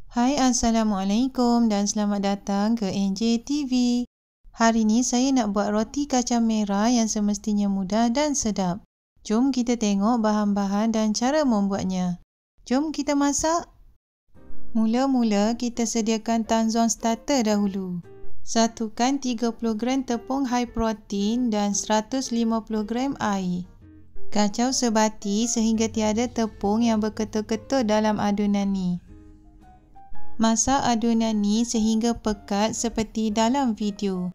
Hai, Assalamualaikum dan selamat datang ke NJ TV. Hari ni saya nak buat roti kacang merah yang semestinya mudah dan sedap. Jom kita tengok bahan-bahan dan cara membuatnya. Jom kita masak. Mula-mula kita sediakan tanzon starter dahulu. Satukan 30 gram tepung high protein dan 150 gram air. Kacau sebati sehingga tiada tepung yang berketul-ketul dalam adunan ni. Masak adunan ni sehingga pekat seperti dalam video.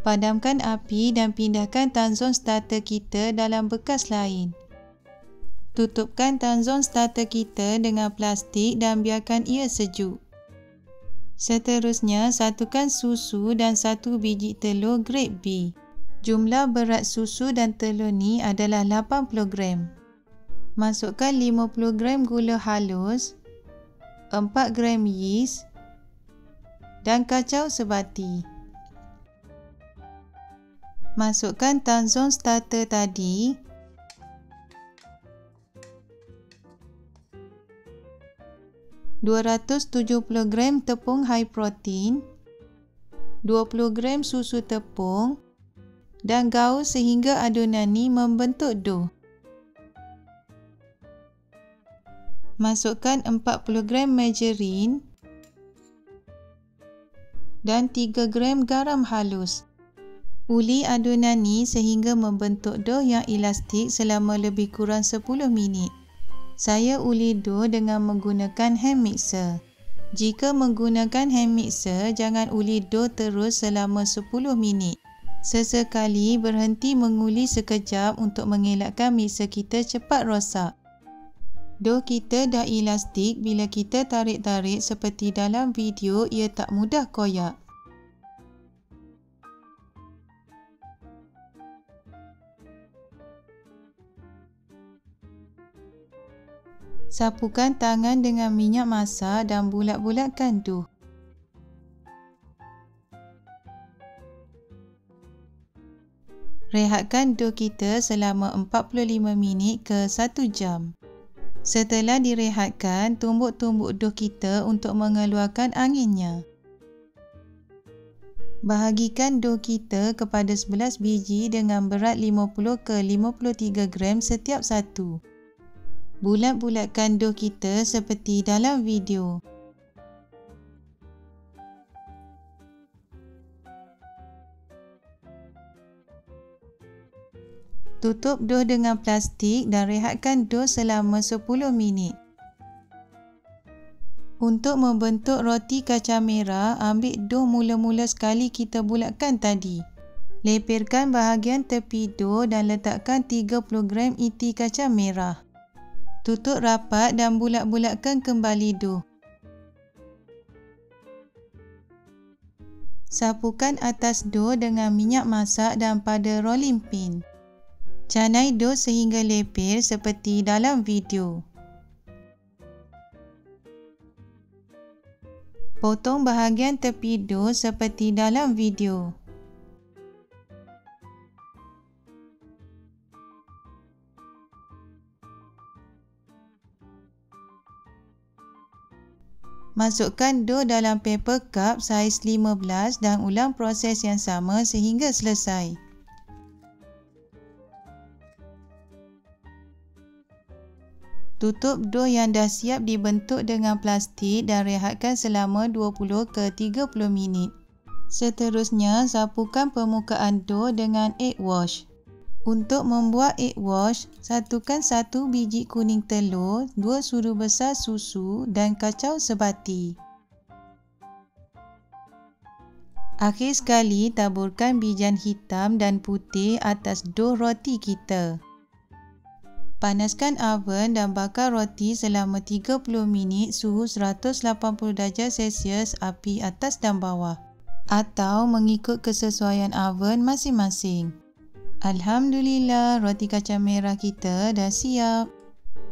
Padamkan api dan pindahkan tanzon starter kita dalam bekas lain. Tutupkan tanzon starter kita dengan plastik dan biarkan ia sejuk. Seterusnya, satukan susu dan 1 biji telur grade B. Jumlah berat susu dan telur ni adalah 80 gram. Masukkan 50 gram gula halus, 4 gram yeast dan kacau sebati. Masukkan tanzon starter tadi. (270 gram tepung high protein), 20 gram susu tepung dan gaul sehingga adunan ni membentuk dough. Masukkan 40 gram margarin dan 3 gram garam halus. Uli adunan ni sehingga membentuk dough yang elastik selama lebih kurang 10 minit. Saya uli dough dengan menggunakan hand mixer. Jika menggunakan hand mixer, jangan uli dough terus selama 10 minit. Sesekali berhenti menguli sekejap untuk mengelakkan mixer kita cepat rosak. Dough kita dah elastik, bila kita tarik-tarik seperti dalam video, ia tak mudah koyak. Sapukan tangan dengan minyak masak dan bulat-bulatkan dough. Rehatkan dough kita selama 45 minit ke 1 jam. Setelah direhatkan, tumbuk-tumbuk dough kita untuk mengeluarkan anginnya. Bahagikan dough kita kepada 11 biji dengan berat 50 ke 53 gram setiap satu. Bulat-bulatkan dough kita seperti dalam video. Tutup dough dengan plastik dan rehatkan dough selama 10 minit. Untuk membentuk roti kacang merah, ambil dough mula-mula sekali kita bulatkan tadi. Lepirkan bahagian tepi dough dan letakkan 30 gram iti kacang merah. Tutup rapat dan bulat-bulatkan kembali dough. Sapukan atas dough dengan minyak masak dan pada rolling pin. Canai dough sehingga lepir seperti dalam video. Potong bahagian tepi dough seperti dalam video. Masukkan dough dalam paper cup saiz 15 dan ulang proses yang sama sehingga selesai. Tutup dough yang dah siap dibentuk dengan plastik dan rehatkan selama 20 ke 30 minit. Seterusnya, sapukan permukaan dough dengan egg wash. Untuk membuat egg wash, satukan 1 biji kuning telur, 2 sudu besar susu dan kacau sebati. Akhir sekali, taburkan bijan hitam dan putih atas dough roti kita. Panaskan oven dan bakar roti selama 30 minit suhu 180 darjah Celsius api atas dan bawah, atau mengikut kesesuaian oven masing-masing. Alhamdulillah, roti kacang merah kita dah siap.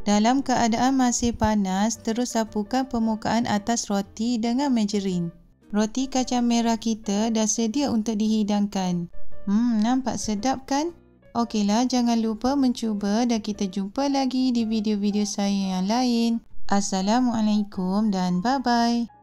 Dalam keadaan masih panas, terus sapukan permukaan atas roti dengan margarin. Roti kacang merah kita dah sedia untuk dihidangkan. Nampak sedap kan? Okeylah, jangan lupa mencuba dan kita jumpa lagi di video-video saya yang lain. Assalamualaikum dan bye-bye.